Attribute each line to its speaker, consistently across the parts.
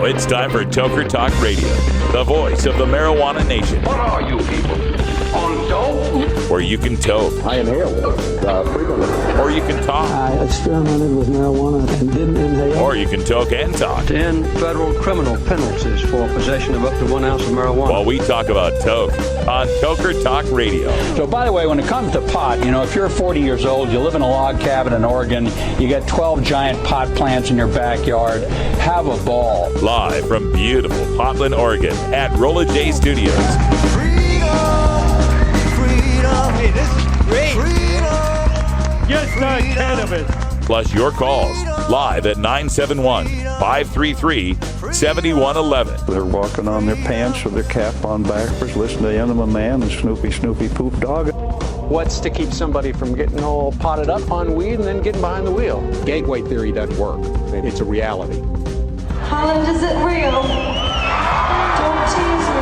Speaker 1: it's time for Toker Talk Radio, the voice of the marijuana nation.
Speaker 2: What are you people? On dope?
Speaker 1: Where you can toke.
Speaker 3: I inhale frequently.
Speaker 1: Or you can talk.
Speaker 4: I experimented with marijuana and didn't inhale.
Speaker 1: Or you can toke and talk.
Speaker 5: 10 federal criminal penalties for possession of up to 1 ounce of marijuana.
Speaker 1: While we talk about toke on Toker Talk Radio.
Speaker 6: So, by the way, when it comes to pot, you know, if you're 40 years old, you live in a log cabin in Oregon, you got 12 giant pot plants in your backyard, have a ball.
Speaker 1: Live from beautiful Portland, Oregon at Rolla J Studios.
Speaker 7: Hey, this is great.
Speaker 8: Just not cannabis.
Speaker 1: Plus your calls live at 971-533-7111.
Speaker 9: They're walking on their pants with their cap on backwards, listening to Enema Man and Snoopy Poop Dog.
Speaker 10: What's to keep somebody from getting all potted up on weed and then getting behind the wheel? Gateway theory doesn't work. It's a reality.
Speaker 11: Holland, is it real? Don't tease me.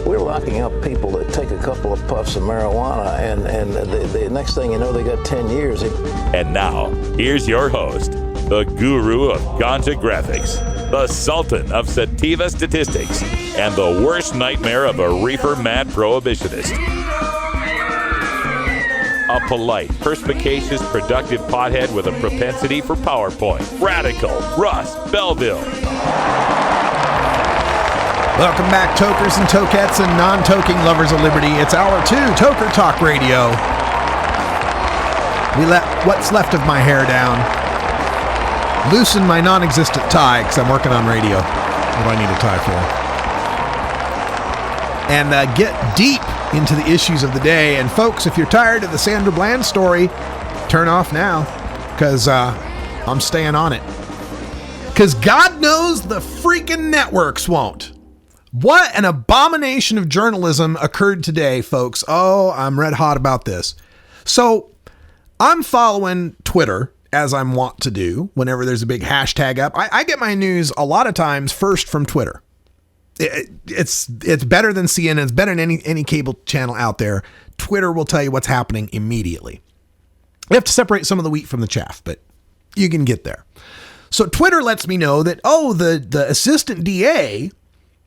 Speaker 12: We're locking up people that take a couple of puffs of marijuana, and the next thing you know, they got 10 years.
Speaker 1: And now, here's your host, the guru of ganja graphics, the sultan of sativa statistics, and the worst nightmare of a reefer mad prohibitionist. A polite, perspicacious, productive pothead with a propensity for PowerPoint. Radical Russ Belville.
Speaker 13: Welcome back, tokers and tokettes and non-toking lovers of liberty. It's hour 2, Toker Talk Radio. We let what's left of my hair down. Loosen my non-existent tie, because I'm working on radio. What do I need a tie for? And get deep into the issues of the day. And folks, if you're tired of the Sandra Bland story, turn off now, because I'm staying on it. Because God knows the freaking networks won't. What an abomination of journalism occurred today, folks. Oh, I'm red hot about this. So I'm following Twitter, as I'm wont to do whenever there's a big hashtag up. I get my news a lot of times first from Twitter. It's better than CNN. It's better than any cable channel out there. Twitter will tell you what's happening immediately. You have to separate some of the wheat from the chaff, but you can get there. So Twitter lets me know that, the assistant DA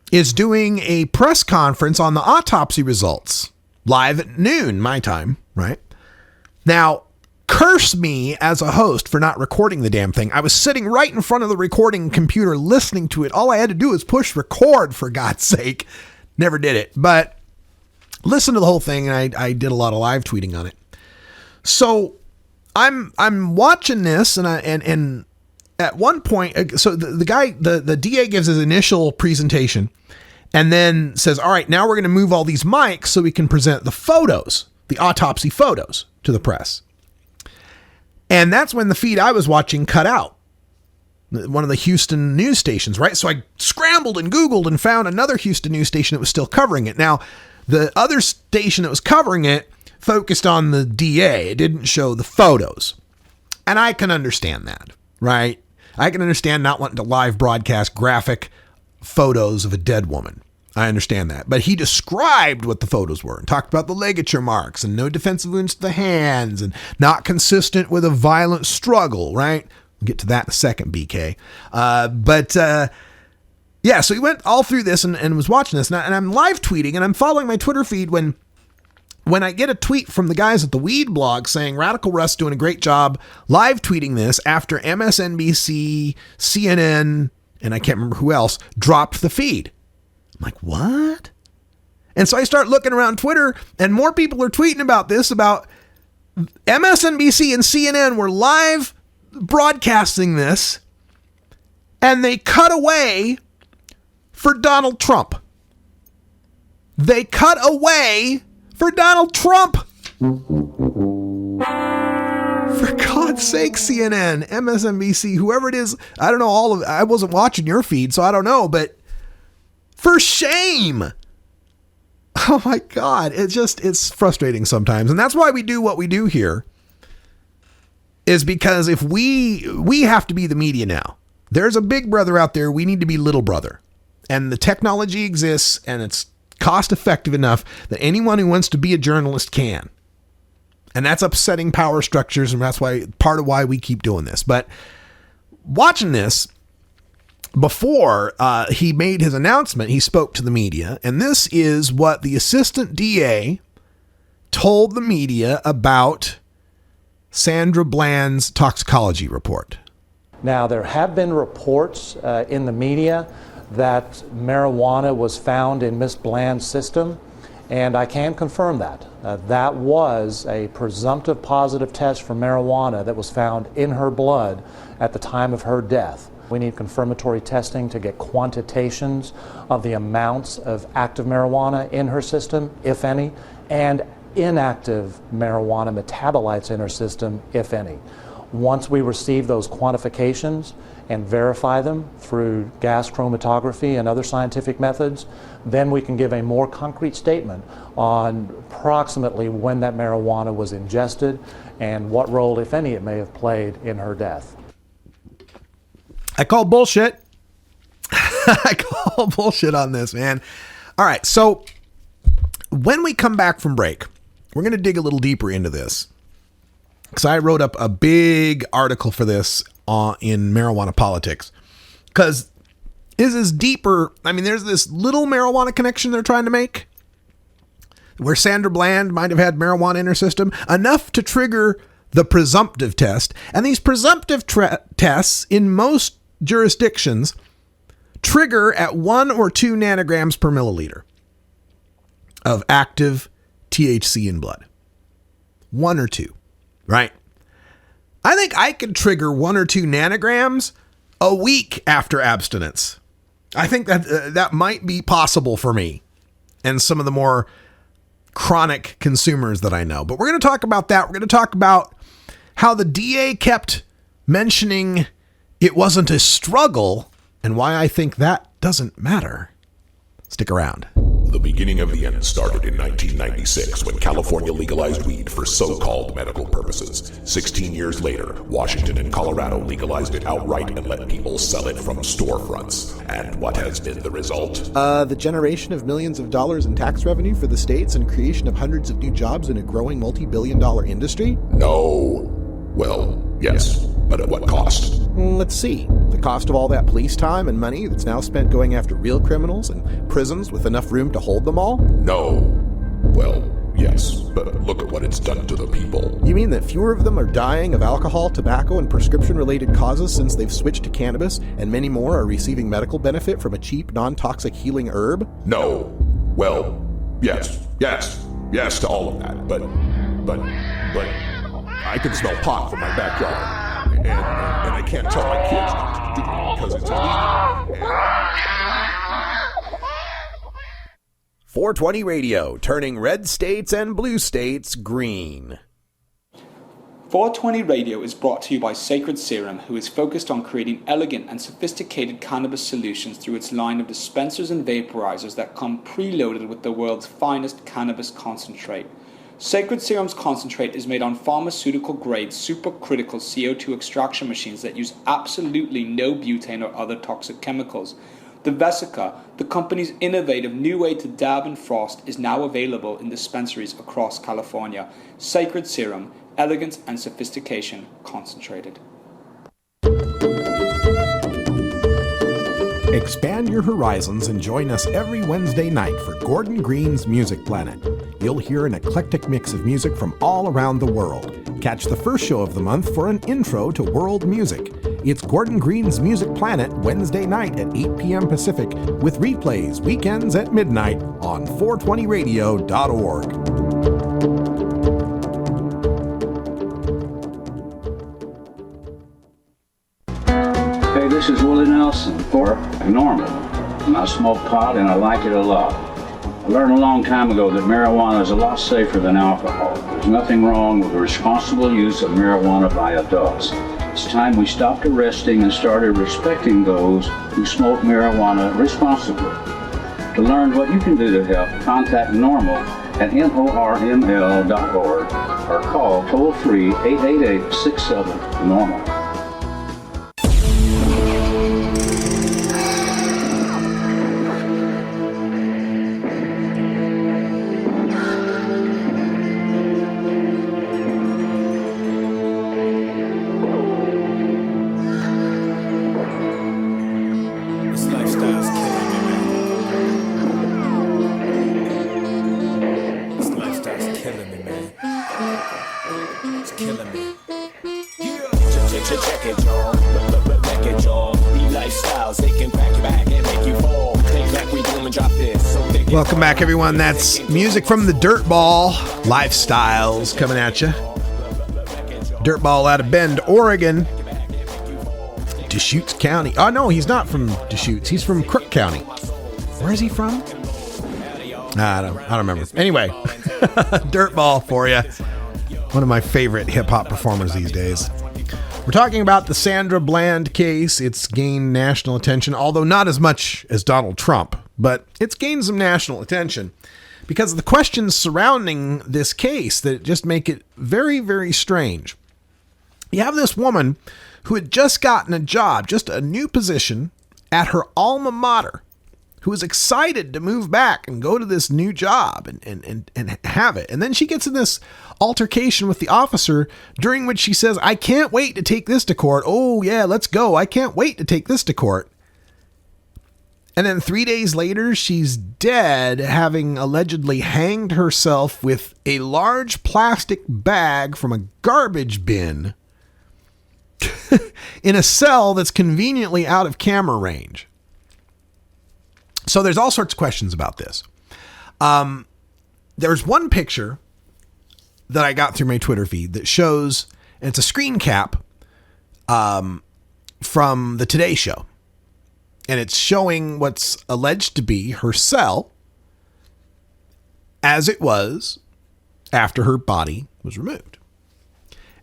Speaker 13: is doing a press conference on the autopsy results live at noon, my time, right? Now, curse me as a host for not recording the damn thing. I was sitting right in front of the recording computer listening to it. All I had to do was push record, for God's sake. Never did it, but listen to the whole thing, and I did a lot of live tweeting on it. So I'm watching this, and at one point, so the guy, the DA gives his initial presentation and then says, all right, now we're going to move all these mics so we can present the photos, the autopsy photos, to the press. And that's when the feed I was watching cut out. One of the Houston news stations, right? So I scrambled and Googled and found another Houston news station that was still covering it. Now, the other station that was covering it focused on the DA. It didn't show the photos. And I can understand that, right? I can understand not wanting to live broadcast graphic photos of a dead woman. I understand that. But he described what the photos were and talked about the ligature marks and no defensive wounds to the hands and not consistent with a violent struggle, right? We'll get to that in a second, BK. Yeah, so he went all through this and was watching this. And I'm live tweeting and I'm following my Twitter feed when I get a tweet from the guys at the Weed blog saying Radical Russ doing a great job live tweeting this after MSNBC, CNN, and I can't remember who else dropped the feed. I'm like, what? And so I start looking around Twitter and more people are tweeting about this, about MSNBC and CNN were live broadcasting this and they cut away for Donald Trump. They cut away for Donald Trump. For God's sake, CNN, MSNBC, whoever it is, I don't know I wasn't watching your feed, so I don't know, but for shame. Oh my God. It's frustrating sometimes. And that's why we do what we do here, is because if we have to be the media now. There's a big brother out there. We need to be little brother. And the technology exists and it's cost effective enough that anyone who wants to be a journalist can. And that's upsetting power structures. And that's why part of why we keep doing this. But watching this, before he made his announcement, he spoke to the media, and this is what the assistant DA told the media about Sandra Bland's toxicology report.
Speaker 14: Now, there have been reports in the media that marijuana was found in Miss Bland's system, and I can confirm that. That was a presumptive positive test for marijuana that was found in her blood at the time of her death. We need confirmatory testing to get quantitations of the amounts of active marijuana in her system, if any, and inactive marijuana metabolites in her system, if any. Once we receive those quantifications and verify them through gas chromatography and other scientific methods, then we can give a more concrete statement on approximately when that marijuana was ingested and what role, if any, it may have played in her death.
Speaker 13: I call bullshit. I call bullshit on this, man. All right, so when we come back from break, we're going to dig a little deeper into this, because I wrote up a big article for this in Marijuana Politics, because this is deeper. I mean, there's this little marijuana connection they're trying to make where Sandra Bland might have had marijuana in her system, enough to trigger the presumptive test. And these presumptive tests in most jurisdictions trigger at 1 or 2 nanograms per milliliter of active THC in blood. 1 or 2, right? I think I could trigger 1 or 2 nanograms a week after abstinence. I think that might be possible for me and some of the more chronic consumers that I know. But we're going to talk about that. We're going to talk about how the DA kept mentioning it wasn't a struggle and why I think that doesn't matter. Stick around.
Speaker 15: The beginning of the end started in 1996 when California legalized weed for so-called medical purposes. 16 years later, Washington and Colorado legalized it outright and let people sell it from storefronts. And what has been the result?
Speaker 16: The generation of millions of dollars in tax revenue for the states and creation of hundreds of new jobs in a growing multi-billion-dollar industry?
Speaker 15: No. Well, yes, but at what cost?
Speaker 16: Let's see. The cost of all that police time and money that's now spent going after real criminals and prisons with enough room to hold them all?
Speaker 15: No. Well, yes, but look at what it's done to the people.
Speaker 16: You mean that fewer of them are dying of alcohol, tobacco, and prescription-related causes since they've switched to cannabis, and many more are receiving medical benefit from a cheap, non-toxic healing herb?
Speaker 15: No. Well, yes to all of that, but I can smell pot from my backyard, and I can't tell my kids not to do it because it's illegal.
Speaker 17: 420 Radio, turning red states and blue states green.
Speaker 18: 420 Radio is brought to you by Sacred Serum, who is focused on creating elegant and sophisticated cannabis solutions through its line of dispensers and vaporizers that come preloaded with the world's finest cannabis concentrate. Sacred Serum's concentrate is made on pharmaceutical-grade supercritical CO2 extraction machines that use absolutely no butane or other toxic chemicals. The Vesica, the company's innovative new way to dab and frost, is now available in dispensaries across California. Sacred Serum, elegance and sophistication concentrated.
Speaker 13: Expand your horizons and join us every Wednesday night for Gordon Green's Music Planet. You'll hear an eclectic mix of music from all around the world. Catch the first show of the month for an intro to world music. It's Gordon Green's Music Planet, Wednesday night at 8 p.m. Pacific, with replays weekends at midnight on 420radio.org.
Speaker 19: Hey, this is Willie Nelson for Normal. And I smoke pot and I like it a lot. I learned a long time ago that marijuana is a lot safer than alcohol. There's nothing wrong with the responsible use of marijuana by adults. It's time we stopped arresting and started respecting those who smoke marijuana responsibly. To learn what you can do to help, contact NORML at NORML.org or call toll-free 888-67-NORMAL.
Speaker 20: Check it, y'all. Check it, y'all. These lifestyles, they can crack your back and make you fall. Think like we boom and drop this. So
Speaker 13: welcome back, everyone. That's music from the Dirtball Lifestyles coming at you. Dirtball out of Bend, Oregon. Deschutes County. Oh, no, he's not from Deschutes. He's from Crook County. Where is he from? I don't remember. Anyway, Dirtball for you. One of my favorite hip-hop performers these days. We're talking about the Sandra Bland case. It's gained national attention, although not as much as Donald Trump, but it's gained some national attention because of the questions surrounding this case that just make it very, very strange. You have this woman who had just gotten a job, just a new position at her alma mater, who was excited to move back and go to this new job and have it. And then she gets in this altercation with the officer during which she says, I can't wait to take this to court. Oh, yeah, let's go. I can't wait to take this to court. And then 3 days later, she's dead, having allegedly hanged herself with a large plastic bag from a garbage bin in a cell that's conveniently out of camera range. So there's all sorts of questions about this. There's one picture that I got through my Twitter feed that shows, and it's a screen cap from the Today Show. And it's showing what's alleged to be her cell as it was after her body was removed.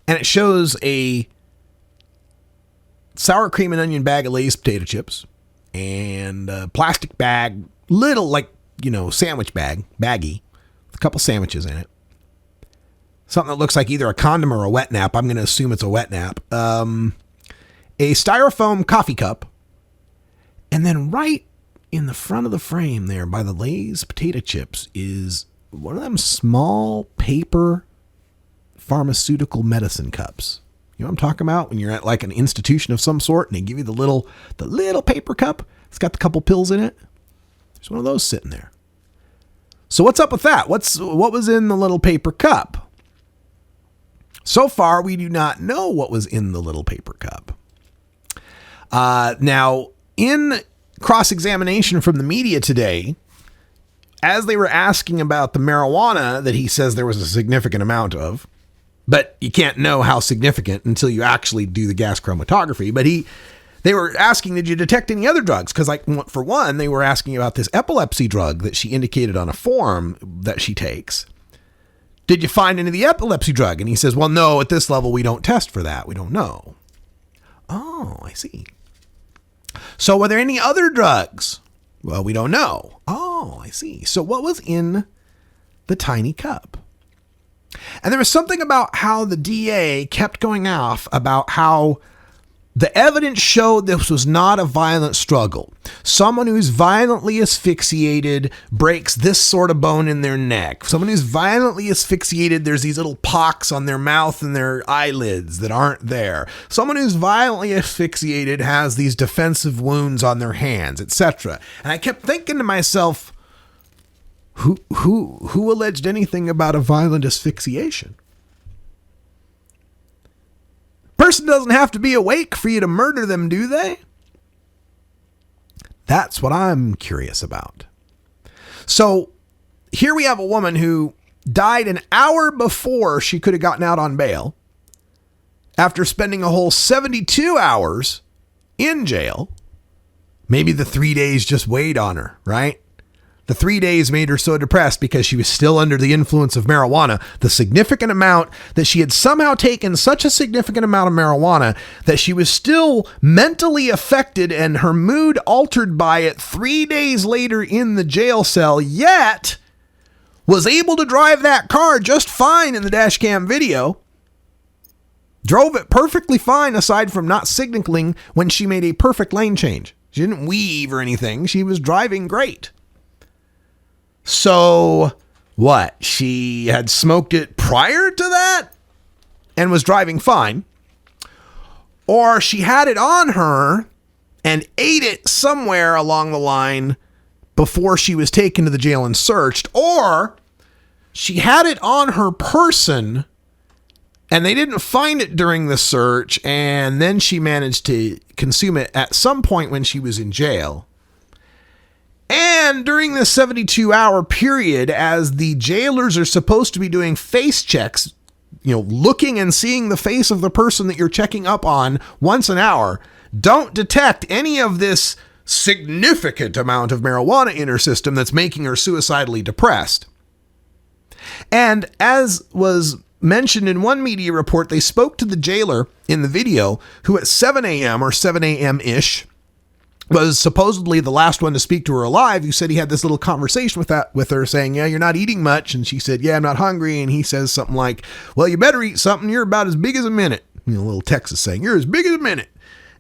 Speaker 13: And it shows a sour cream and onion bag of Lay's potato chips and a plastic bag, little sandwich baggie, with a couple sandwiches in it. Something that looks like either a condom or a wet nap. I'm going to assume it's a wet nap. A styrofoam coffee cup. And then right in the front of the frame there by the Lay's potato chips is one of them small paper pharmaceutical medicine cups. You know what I'm talking about? When you're at like an institution of some sort and they give you the little paper cup. It's got the couple pills in it. There's one of those sitting there. So what's up with that? What was in the little paper cup? So far, we do not know what was in the little paper cup. Now, in cross-examination from the media today, as they were asking about the marijuana that he says there was a significant amount of, but you can't know how significant until you actually do the gas chromatography. But they were asking, did you detect any other drugs? Because for one, they were asking about this epilepsy drug that she indicated on a form that she takes. Did you find any of the epilepsy drug? And he says, well, no, at this level, we don't test for that. We don't know. Oh, I see. So were there any other drugs? Well, we don't know. Oh, I see. So what was in the tiny cup? And there was something about how the DA kept going off about how the evidence showed this was not a violent struggle. Someone who's violently asphyxiated breaks this sort of bone in their neck. Someone who's violently asphyxiated, there's these little pocks on their mouth and their eyelids that aren't there. Someone who's violently asphyxiated has these defensive wounds on their hands, etc. And I kept thinking to myself, who alleged anything about a violent asphyxiation? Person doesn't have to be awake for you to murder them, do they? That's what I'm curious about. So here we have a woman who died an hour before she could have gotten out on bail after spending a whole 72 hours in jail. Maybe the 3 days just weighed on her, right? The 3 days made her so depressed because she was still under the influence of marijuana, the significant amount that she had somehow taken such a significant amount of marijuana that she was still mentally affected and her mood altered by it 3 days later in the jail cell, yet was able to drive that car just fine in the dash cam video. Drove it perfectly fine aside from not signaling when she made a perfect lane change. She didn't weave or anything. She was driving great. So what? She had smoked it prior to that and was driving fine. Or she had it on her and ate it somewhere along the line before she was taken to the jail and searched. Or she had it on her person And they didn't find it during the search, and then she managed to consume it at some point when she was in jail. And during the 72-hour period, as the jailers are supposed to be doing face checks, looking and seeing the face of the person that you're checking up on once an hour, don't detect any of this significant amount of marijuana in her system that's making her suicidally depressed. And as was mentioned in one media report, they spoke to the jailer in the video, who at 7 a.m. or 7 a.m.-ish was supposedly the last one to speak to her alive, who said he had this little conversation with her saying, yeah, you're not eating much. And she said, yeah, I'm not hungry. And he says something like, well, you better eat something. You're about as big as a minute. Little Texas saying, you're as big as a minute.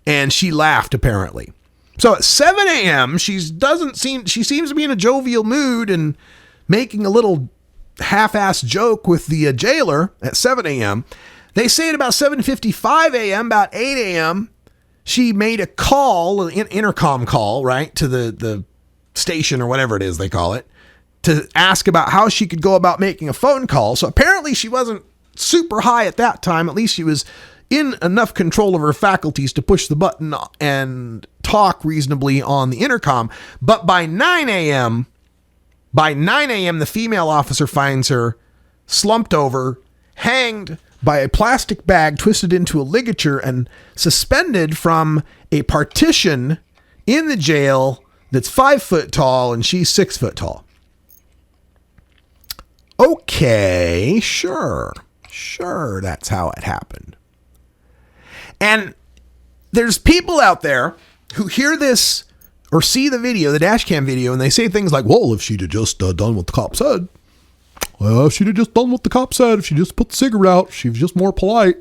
Speaker 13: And she laughed, apparently. So at 7 a.m., she seems to be in a jovial mood and making a little half-assed joke with the jailer at 7 a.m. They say at about 7:55 a.m., about 8 a.m., she made a call, an intercom call, right, to the station or whatever it is they call it, to ask about how she could go about making a phone call. So apparently she wasn't super high at that time. At least she was in enough control of her faculties to push the button and talk reasonably on the intercom. But by 9 a.m., the female officer finds her slumped over, hanged by a plastic bag twisted into a ligature and suspended from a partition in the jail that's 5 foot tall, and she's 6 foot tall. Okay, sure, that's how it happened. And there's people out there who hear this or see the video, the dash cam video, and they say things like, well, if she'd have just done what the cop said. Well, if she'd have just done what the cop said, if she just put the cigarette out, she was just more polite.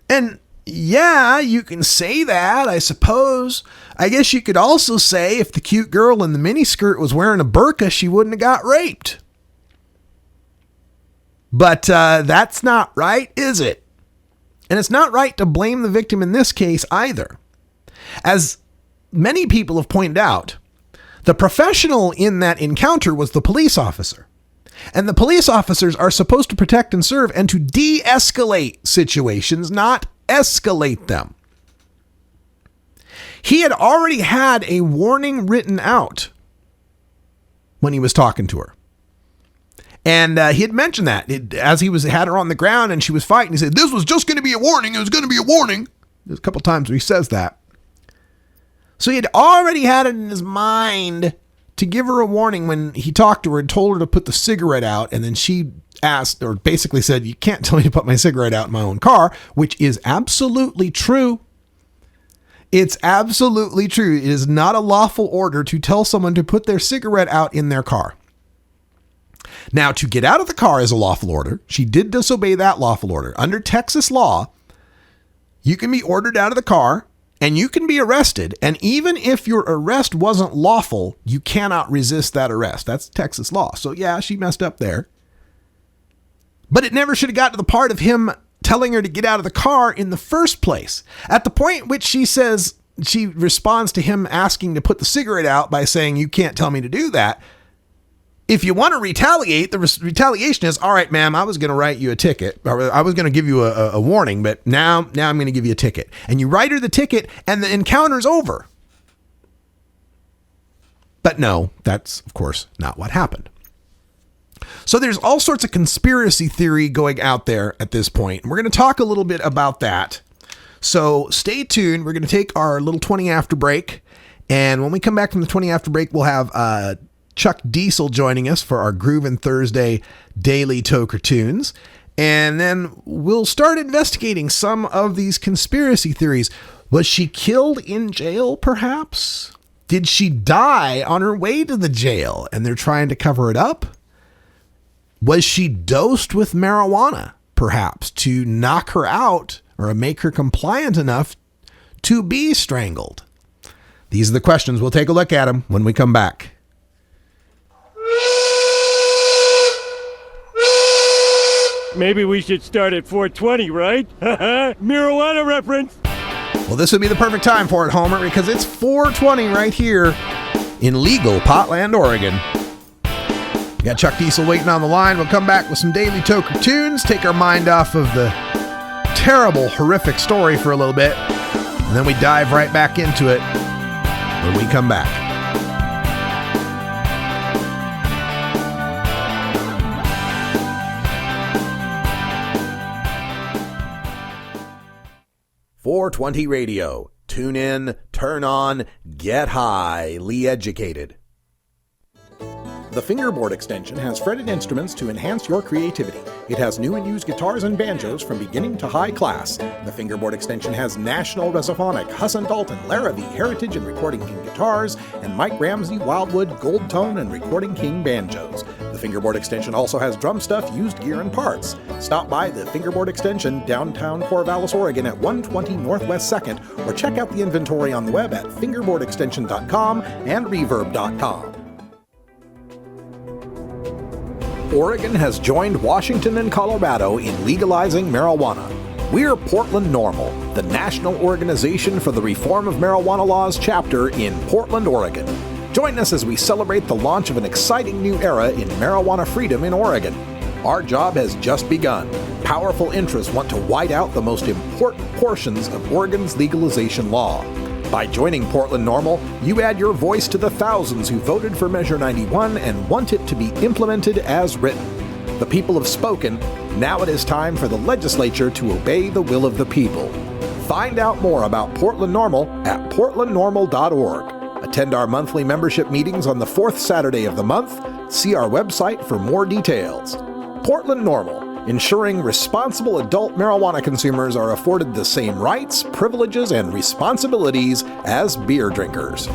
Speaker 13: And yeah, you can say that, I suppose. I guess you could also say if the cute girl in the miniskirt was wearing a burqa, she wouldn't have got raped. But that's not right, is it? And it's not right to blame the victim in this case either. As many people have pointed out, the professional in that encounter was the police officer. And the police officers are supposed to protect and serve and to de-escalate situations, not escalate them. He had already had a warning written out when he was talking to her. And he had mentioned that as he had her on the ground and she was fighting. He said, this was just going to be a warning. It was going to be a warning. There's a couple times where he says that. So he had already had it in his mind to give her a warning when he talked to her and told her to put the cigarette out. And then she asked, or basically said, you can't tell me to put my cigarette out in my own car, which is absolutely true. It's absolutely true. It is not a lawful order to tell someone to put their cigarette out in their car. Now, to get out of the car is a lawful order. She did disobey that lawful order. Under Texas law, you can be ordered out of the car and you can be arrested. And even if your arrest wasn't lawful, you cannot resist that arrest. That's Texas law. So yeah, she messed up there. But it never should have got to the part of him telling her to get out of the car in the first place. At the point at which she responds to him asking to put the cigarette out by saying, you can't tell me to do that. If you want to retaliate, the retaliation is, all right, ma'am, I was going to write you a ticket, or I was going to give you a warning, but now I'm going to give you a ticket. And you write her the ticket and the encounter's over. But no, that's, of course, not what happened. So there's all sorts of conspiracy theory going out there at this point. And we're going to talk a little bit about that. So stay tuned. We're going to take our little 20 after break. And when we come back from the 20 after break, we'll have Chuck Diesel joining us for our Groovin' Thursday daily Toker tunes. And then we'll start investigating some of these conspiracy theories. Was she killed in jail, perhaps? Did she die on her way to the jail and they're trying to cover it up? Was she dosed with marijuana, perhaps, to knock her out or make her compliant enough to be strangled? These are the questions. We'll take a look at them when we come back.
Speaker 8: Maybe we should start at 420, right? Marijuana reference.
Speaker 13: Well, this would be the perfect time for it, Homer, because it's 420 right here in legal Potland, Oregon. Got Chuck Diesel waiting on the line. We'll come back with some Daily Toker tunes, take our mind off of the terrible, horrific story for a little bit, and then we dive right back into it when we come back.
Speaker 17: .420 Radio. Tune in, turn on, get highly educated. The Fingerboard extension has fretted instruments to enhance your creativity. It has new and used guitars and banjos from beginning to high class. The Fingerboard extension has National Resophonic, Huss & Dalton, Larrabee, Heritage and Recording King guitars, and Mike Ramsey, Wildwood, Gold Tone, and Recording King banjos. The Fingerboard extension also has drum stuff, used gear, and parts. Stop by the Fingerboard extension, downtown Corvallis, Oregon at 120 Northwest 2nd, or check out the inventory on the web at fingerboardextension.com and reverb.com. Oregon has joined Washington and Colorado in legalizing marijuana. We're Portland NORML, the national organization for the reform of marijuana laws chapter in Portland, Oregon. Join us as we celebrate the launch of an exciting new era in marijuana freedom in Oregon. Our job has just begun. Powerful interests want to white out the most important portions of Oregon's legalization law. By joining Portland NORML, you add your voice to the thousands who voted for Measure 91 and want it to be implemented as written. The people have spoken. Now it is time for the legislature to obey the will of the people. Find out more about Portland NORML at portlandnormal.org. Attend our monthly membership meetings on the fourth Saturday of the month. See our website for more details. Portland NORML, ensuring responsible adult marijuana consumers are afforded the same rights, privileges, and responsibilities as beer drinkers.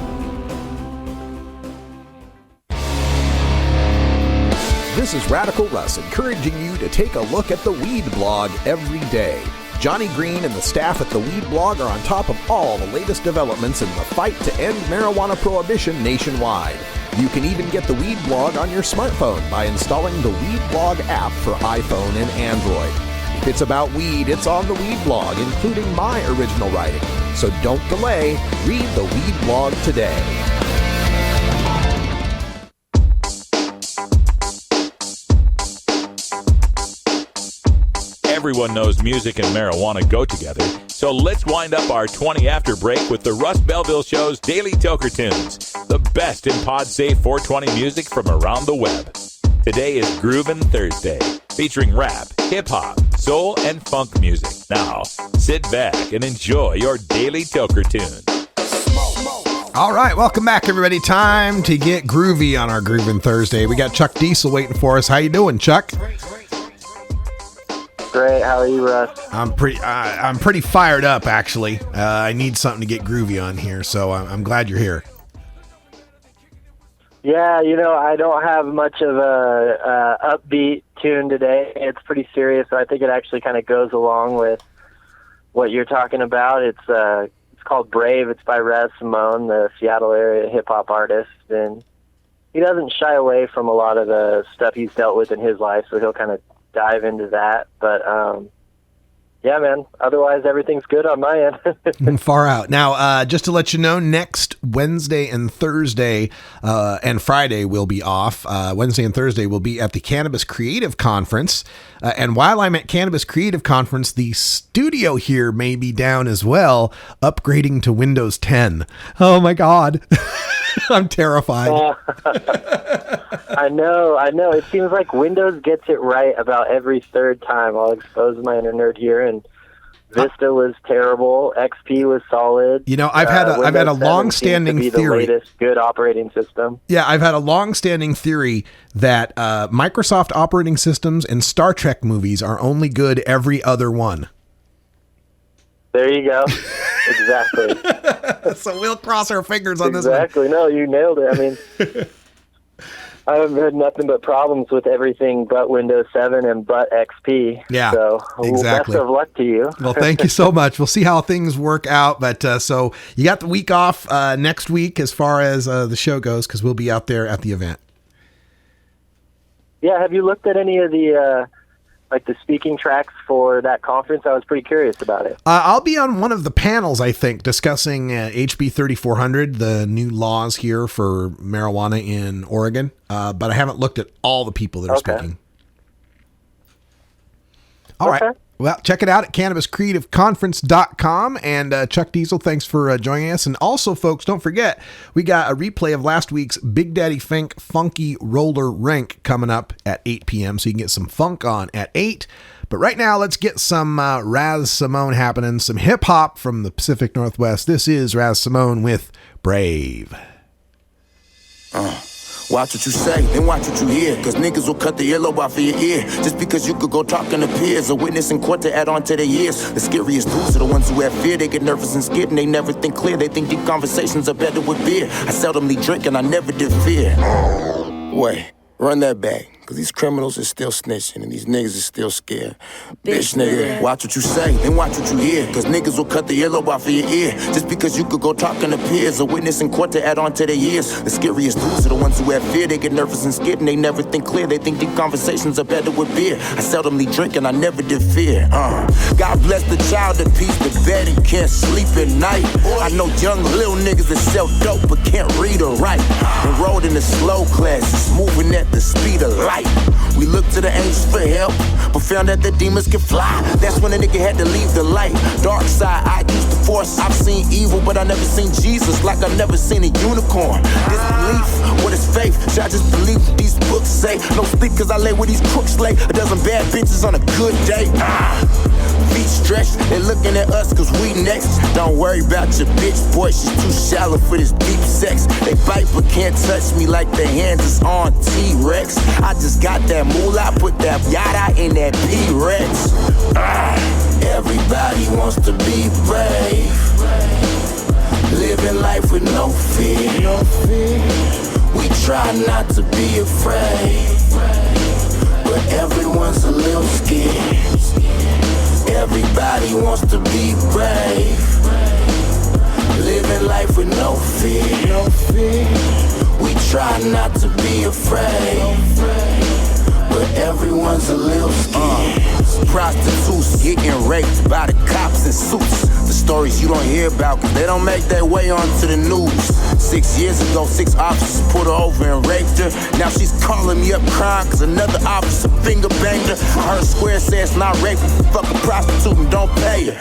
Speaker 17: This is Radical Russ encouraging you to take a look at the Weed Blog every day. Johnny Green and the staff at the Weed Blog are on top of all the latest developments in the fight to end marijuana prohibition nationwide. You can even get the Weed Blog on your smartphone by installing the Weed Blog app for iPhone and Android. If it's about weed, it's on the Weed Blog, including my original writing. So don't delay. Read the Weed Blog today.
Speaker 1: Everyone knows music and marijuana go together, so let's wind up our 20 after break with the Russ Belville Show's Daily Toker Tunes, the best in pod-safe 420 music from around the web. Today is Groovin' Thursday, featuring rap, hip-hop, soul, and funk music. Now, sit back and enjoy your Daily Toker Tune.
Speaker 13: All right, welcome back, everybody. Time to get groovy on our Groovin' Thursday. We got Chuck Diesel waiting for us. How you doing, Chuck?
Speaker 21: Great. How are you, Russ?
Speaker 13: I'm pretty fired up, actually. I need something to get groovy on here, so I'm glad you're here.
Speaker 21: Yeah, I don't have much of a upbeat tune today. It's pretty serious, so I think it actually kind of goes along with what you're talking about. It's called Brave. It's by Raz Simone, the Seattle area hip-hop artist, and he doesn't shy away from a lot of the stuff he's dealt with in his life, so he'll kind of dive into that. But yeah, man, otherwise everything's good on my end.
Speaker 13: Far out. Now, just to let you know, next Wednesday and Thursday and Friday will be off. Wednesday and Thursday will be at the Cannabis Creative Conference. And while I'm at Cannabis Creative Conference, the studio here may be down as well, upgrading to Windows 10. Oh my God. I'm terrified.
Speaker 21: I know. It seems like Windows gets it right about every third time. I'll expose my inner nerd here. And Vista was terrible. XP was solid.
Speaker 13: I've had a long-standing theory.
Speaker 21: The latest good operating system.
Speaker 13: Yeah, I've had a long-standing theory that Microsoft operating systems and Star Trek movies are only good every other one.
Speaker 21: There you go. Exactly.
Speaker 13: So we'll cross our fingers on this one.
Speaker 21: Exactly. No, you nailed it. I mean, I haven't heard nothing but problems with everything but Windows 7 and but XP.
Speaker 13: Yeah,
Speaker 21: so
Speaker 13: exactly.
Speaker 21: Best of luck to you.
Speaker 13: Well, thank you so much. We'll see how things work out. But so you got the week off next week as far as the show goes, because we'll be out there at the event.
Speaker 21: Yeah. Have you looked at any of the like the speaking tracks for that conference. I was pretty curious about it.
Speaker 13: I'll be on one of the panels, I think, discussing HB 3400, the new laws here for marijuana in Oregon. But I haven't looked at all the people that are speaking. All right. Well, check it out at CannabisCreativeConference.com. And Chuck Diesel, thanks for joining us. And also, folks, don't forget, we got a replay of last week's Big Daddy Fink Funky Roller Rink coming up at 8 p.m. So you can get some funk on at 8. But right now, let's get some Raz Simone happening, some hip hop from the Pacific Northwest. This is Raz Simone with Brave.
Speaker 2: Watch what you say, then watch what you hear. Cause niggas will cut the earlobe off of your ear. Just because you could go talking to peers. A witness in court to add on to their years. The scariest dudes are the ones who have fear. They get nervous and scared and they never think clear. They think deep conversations are better with beer. I seldomly drink and I never did fear. Wait, run that back. Cause these criminals are still snitching and these niggas are still scared. Bitch nigga, watch what you say, then watch what you hear. Cause niggas will cut the earlobe off of your ear. Just because you could go talking to peers. A witness in court to add on to their years. The scariest dudes are the ones who have fear. They get nervous and scared and they never think clear. They think deep conversations are better with beer. I seldomly drink and I never did fear. God bless the child that pees the bed and can't sleep at night. I know young little niggas that sell dope but can't read or write. Enrolled in the slow classes, moving at the speed of light. We looked to the angels for help, but found that the demons can fly. That's when a nigga had to leave the light. Dark side, I used the force. I've seen evil, but I never seen Jesus. Like I've never seen a unicorn. Disbelief, what is faith? Should I just believe what these books say? No sleep cause I lay where these crooks lay. A dozen bad bitches on a good day. Feet stretched, they looking at us cause we next. Don't worry about your bitch, boy, she's too shallow for this deep sex. They bite but can't touch me like their hands is on T-Rex. I just got that moolah, put that yada in that P-Rex. Everybody wants to be brave, living life with no fear. We try not to be afraid, but everyone's a little scared. Everybody wants to be brave, living life with no fear. We try not to be afraid, but everyone's a little scared. Prostitutes getting raped by the cops in suits. The stories you don't hear about cause they don't make their way onto the news. 6 years ago, 6 officers pulled her over and raped her. Now she's calling me up crying cause another officer finger banged her. I heard Square say it's not rape if you fuck a prostitute and don't pay her.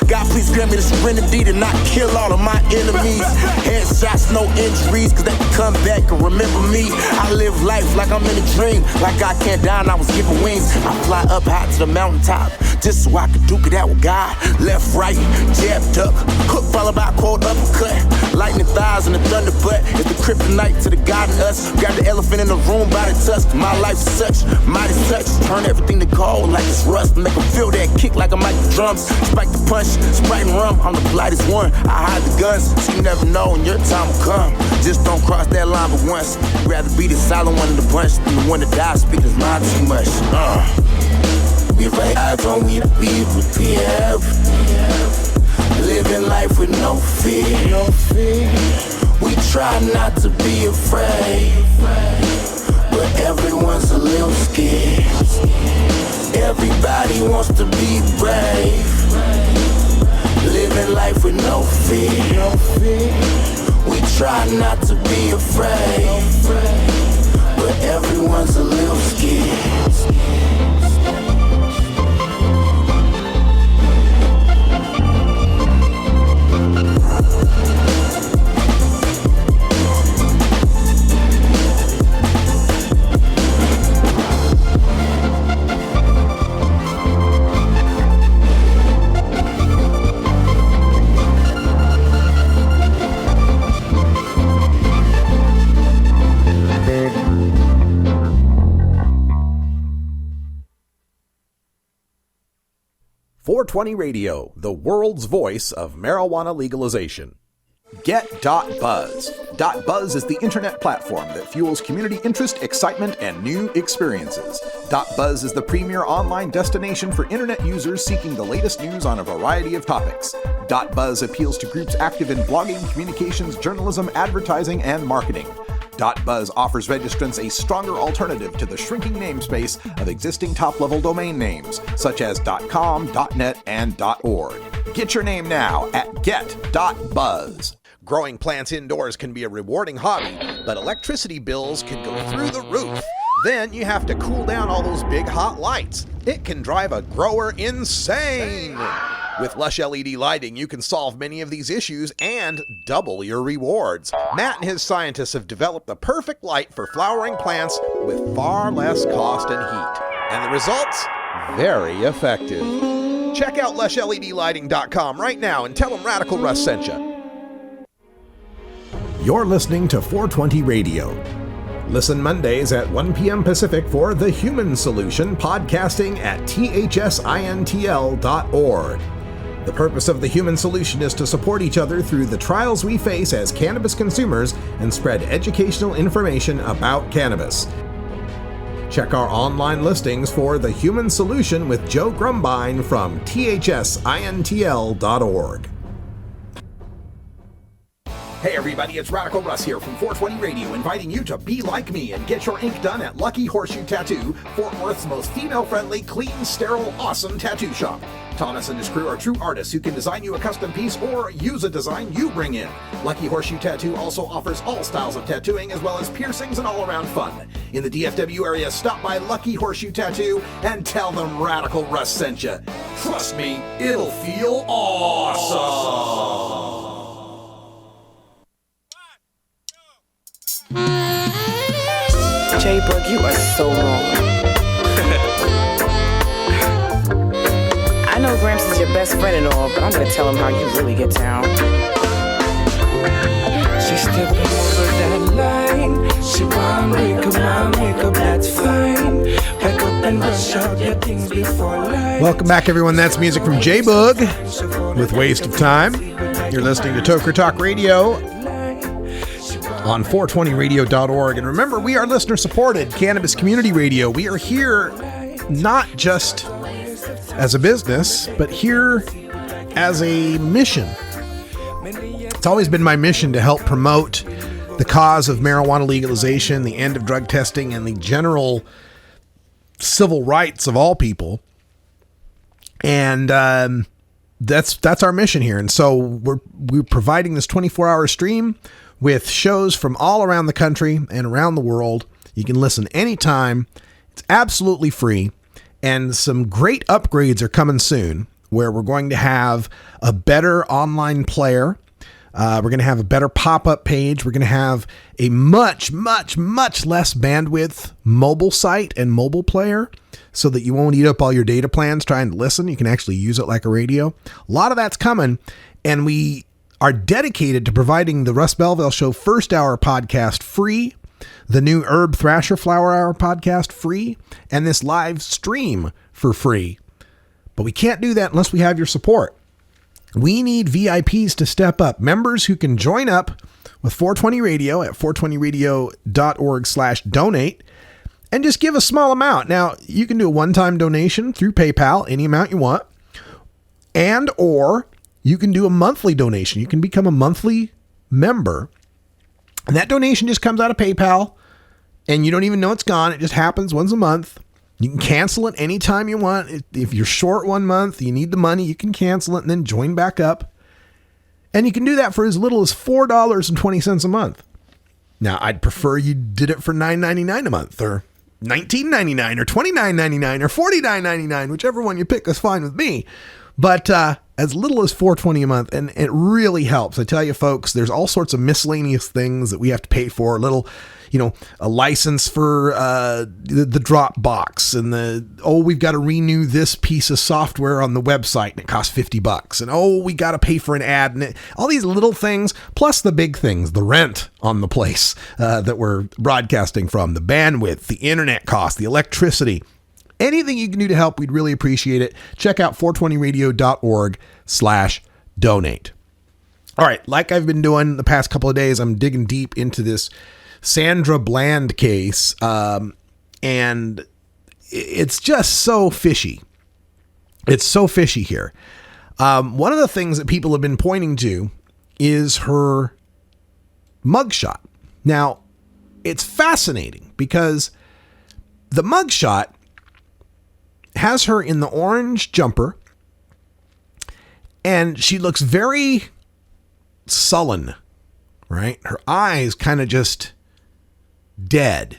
Speaker 2: God please grant me the serenity to not kill all of my enemies. Headshots, no injuries cause they can come back and remember me. I live life like I'm in a dream. Like I can't die and I was given wings. I fly up high to the mountaintop just so I could duke it out with God. Left, right, jab, duck, hook followed by a cold uppercut. Lightning thighs and the thunder butt is the kryptonite to the God in us. Got the elephant in the room by the tusk. My life's such mighty touch. Turn everything to gold like it's rust. Make them feel that kick like I mic the drums. Spike the punch, Sprite and rum. I'm the politest one. I hide the guns, so you never know when your time will come. Just don't cross that line but once. You'd rather be the silent one in the bunch than the one that dies speaking his mind too much. We ride on we prepared. Living life with no fear. We try not to be afraid, but everyone's a little scared. Everybody wants to be brave, living life with no fear. We try not to be afraid, but everyone's a little scared.
Speaker 17: 420 Radio, the world's voice of marijuana legalization. Get.Buzz. .Buzz is the internet platform that fuels community interest, excitement, and new experiences. .Buzz is the premier online destination for internet users seeking the latest news on a variety of topics. .Buzz appeals to groups active in blogging, communications, journalism, advertising, and marketing. .buzz offers registrants a stronger alternative to the shrinking namespace of existing top-level domain names, such as .com, .net, and .org. Get your name now at get.buzz. Growing plants indoors can be a rewarding hobby, but electricity bills can go through the roof. Then you have to cool down all those big hot lights. It can drive a grower insane. With Lush LED lighting, you can solve many of these issues and double your rewards. Matt and his scientists have developed the perfect light for flowering plants with far less cost and heat. And the results? Very effective. Check out lushledlighting.com right now and tell them Radical Russ sent you. You're listening to 420 Radio. Listen Mondays at 1 p.m. Pacific for The Human Solution, podcasting at thsintl.org. The purpose of The Human Solution is to support each other through the trials we face as cannabis consumers and spread educational information about cannabis. Check our online listings for The Human Solution with Joe Grumbine from thsintl.org. Hey everybody, it's Radical Russ here from 420 Radio, inviting you to be like me and get your ink done at Lucky Horseshoe Tattoo, Fort Worth's most female-friendly, clean, sterile, awesome tattoo shop. Thomas and his crew are true artists who can design you a custom piece or use a design you bring in. Lucky Horseshoe Tattoo also offers all styles of tattooing as well as piercings and all-around fun. In the DFW area, stop by Lucky Horseshoe Tattoo and tell them Radical Russ sent you. Trust me, it'll feel awesome.
Speaker 3: J-Bug, you are so wrong. I know Gramps is your best friend and all, but I'm gonna tell him how you really get down.
Speaker 2: She's stepping over that line. She wanna make up my makeup, that's fine. Back up and brush out your things before life.
Speaker 13: Welcome back, everyone. That's music from J-Bug with Waste of Time. You're listening to Toker Talk Radio on 420radio.org. And remember, we are listener-supported Cannabis Community Radio. We are here not just as a business, but here as a mission. It's always been my mission to help promote the cause of marijuana legalization, the end of drug testing, and the general civil rights of all people. And that's our mission here. And so we're providing this 24-hour stream with shows from all around the country and around the world. You can listen anytime. It's absolutely free. And some great upgrades are coming soon where we're going to have a better online player. We're going to have a better pop-up page. We're going to have a much, much, much less bandwidth mobile site and mobile player so that you won't eat up all your data plans trying to listen. You can actually use it like a radio. A lot of that's coming. And we are dedicated to providing the Russ Belville Show First Hour podcast free, the new Herb Thrasher Flower Hour podcast free, and this live stream for free. But we can't do that unless we have your support. We need VIPs to step up, members who can join up with 420 Radio at 420radio.org/donate and just give a small amount. Now, you can do a one-time donation through PayPal, any amount you want, and or you can do a monthly donation. You can become a monthly member. And that donation just comes out of PayPal and you don't even know it's gone. It just happens once a month. You can cancel it anytime you want. If you're short 1 month, you need the money, you can cancel it and then join back up. And you can do that for as little as $4.20 a month. Now, I'd prefer you did it for $9.99 a month or $19.99 or $29.99 or $49.99, whichever one you pick is fine with me. But as little as $4.20 a month, and it really helps. I tell you, folks, there's all sorts of miscellaneous things that we have to pay for. A license for the drop box, and we've got to renew this piece of software on the website, and it costs $50. And we got to pay for an ad, and all these little things, plus the big things, the rent on the place that we're broadcasting from, the bandwidth, the internet cost, the electricity. Anything you can do to help, we'd really appreciate it. Check out 420radio.org/donate. All right, like I've been doing the past couple of days, I'm digging deep into this Sandra Bland case, and it's just so fishy. It's so fishy here. One of the things that people have been pointing to is her mugshot. Now, it's fascinating because the mugshot has her in the orange jumper and she looks very sullen, right? Her eyes kind of just dead,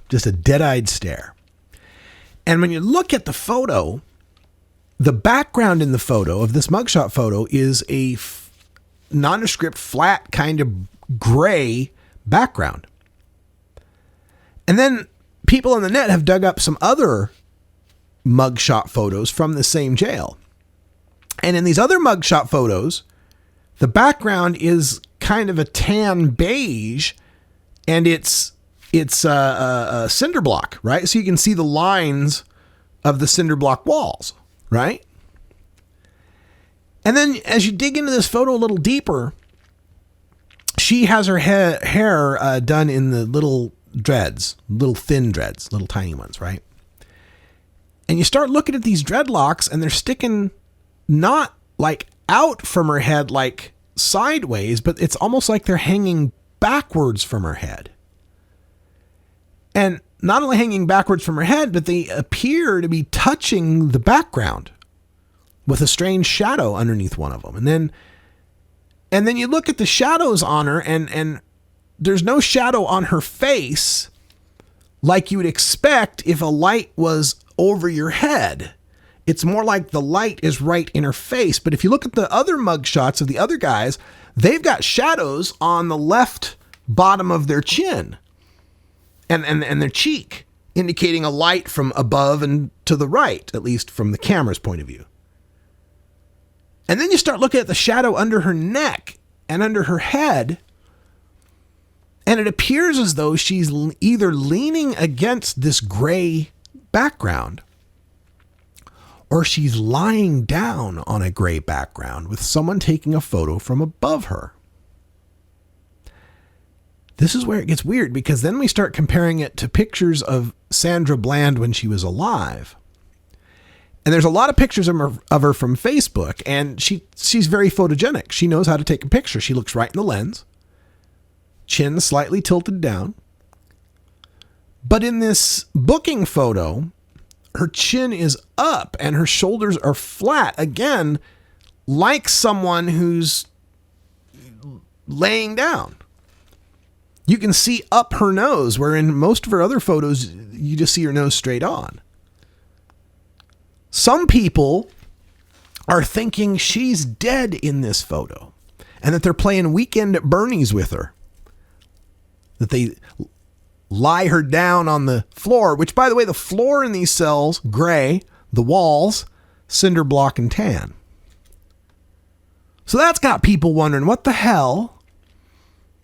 Speaker 13: just a dead-eyed stare. And when you look at the photo, the background in the photo of this mugshot photo is a nondescript, flat, kind of gray background. And then people on the net have dug up some other mugshot photos from the same jail. And in these other mugshot photos, the background is kind of a tan beige, and it's a cinder block, right? So you can see the lines of the cinder block walls, right? And then as you dig into this photo a little deeper, she has her hair done in the little dreads, little thin dreads, little tiny ones, right? And you start looking at these dreadlocks and they're sticking not like out from her head, like sideways, but it's almost like they're hanging backwards from her head. And not only hanging backwards from her head, but they appear to be touching the background with a strange shadow underneath one of them. And then you look at the shadows on her and there's no shadow on her face like you would expect if a light was over your head. It's more like the light is right in her face. But if you look at the other mug shots of the other guys, they've got shadows on the left bottom of their chin and their cheek, indicating a light from above and to the right, at least from the camera's point of view. And then you start looking at the shadow under her neck and under her head, and it appears as though she's either leaning against this gray background or she's lying down on a gray background with someone taking a photo from above her. This is where it gets weird, because then we start comparing it to pictures of Sandra Bland when she was alive. And there's a lot of pictures of her from Facebook, and she's very photogenic. She knows how to take a picture. She looks right in the lens, chin slightly tilted down. But in this booking photo, her chin is up and her shoulders are flat, again, like someone who's laying down. You can see up her nose, where in most of her other photos, you just see her nose straight on. Some people are thinking she's dead in this photo and that they're playing Weekend at Bernie's with her. That they lie her down on the floor, which, by the way, the floor in these cells, gray, the walls, cinder block and tan. So that's got people wondering what the hell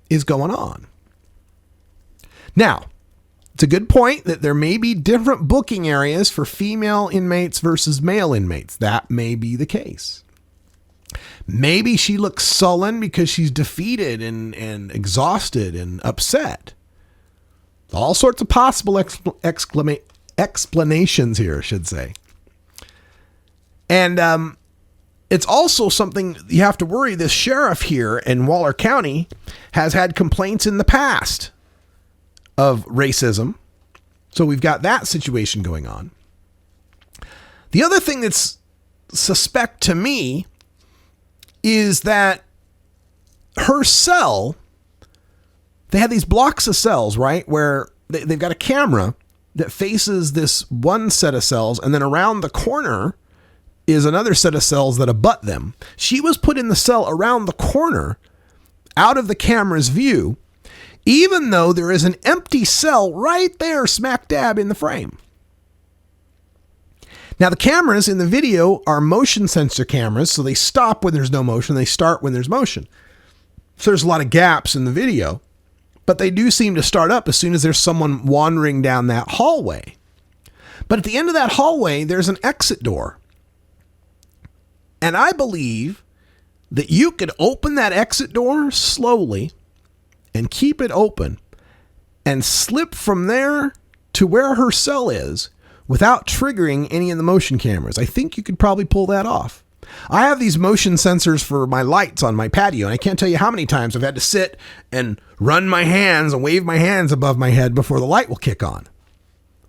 Speaker 13: is going on. Now, it's a good point that there may be different booking areas for female inmates versus male inmates. That may be the case. Maybe she looks sullen because she's defeated and exhausted and upset. All sorts of possible explanations here, I should say. And it's also something you have to worry. This sheriff here in Waller County has had complaints in the past of racism. So we've got that situation going on. The other thing that's suspect to me is that her cell, they have these blocks of cells, right? Where they've got a camera that faces this one set of cells, and then around the corner is another set of cells that abut them. She was put in the cell around the corner, out of the camera's view, even though there is an empty cell right there smack dab in the frame. Now, the cameras in the video are motion sensor cameras, so they stop when there's no motion, they start when there's motion. So there's a lot of gaps in the video, but they do seem to start up as soon as there's someone wandering down that hallway. But at the end of that hallway, there's an exit door. And I believe that you could open that exit door slowly and keep it open and slip from there to where her cell is without triggering any of the motion cameras. I think you could probably pull that off. I have these motion sensors for my lights on my patio, and I can't tell you how many times I've had to sit and run my hands and wave my hands above my head before the light will kick on.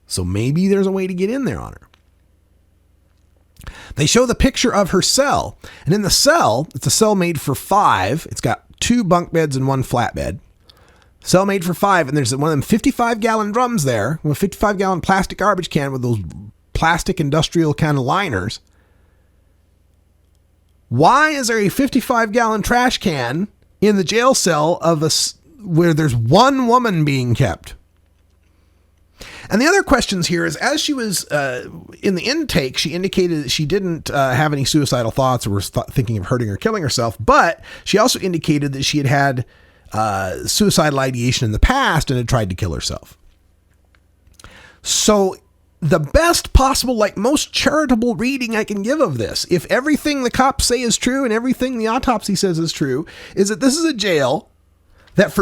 Speaker 13: So maybe there's a way to get in there on her. They show the picture of her cell, and in the cell, it's a cell made for 5. It's got 2 bunk beds and 1 flat bed. Cell made for 5, and there's one of them 55-gallon drums there, with a 55-gallon plastic garbage can with those plastic industrial kind of liners. Why is there a 55-gallon trash can in the jail cell where there's one woman being kept? And the other questions here is, as she was in the intake, she indicated that she didn't have any suicidal thoughts or was thinking of hurting or killing herself, but she also indicated that she had suicidal ideation in the past and had tried to kill herself. So the best possible, like most charitable reading I can give of this, if everything the cops say is true and everything the autopsy says is true, is that this is a jail that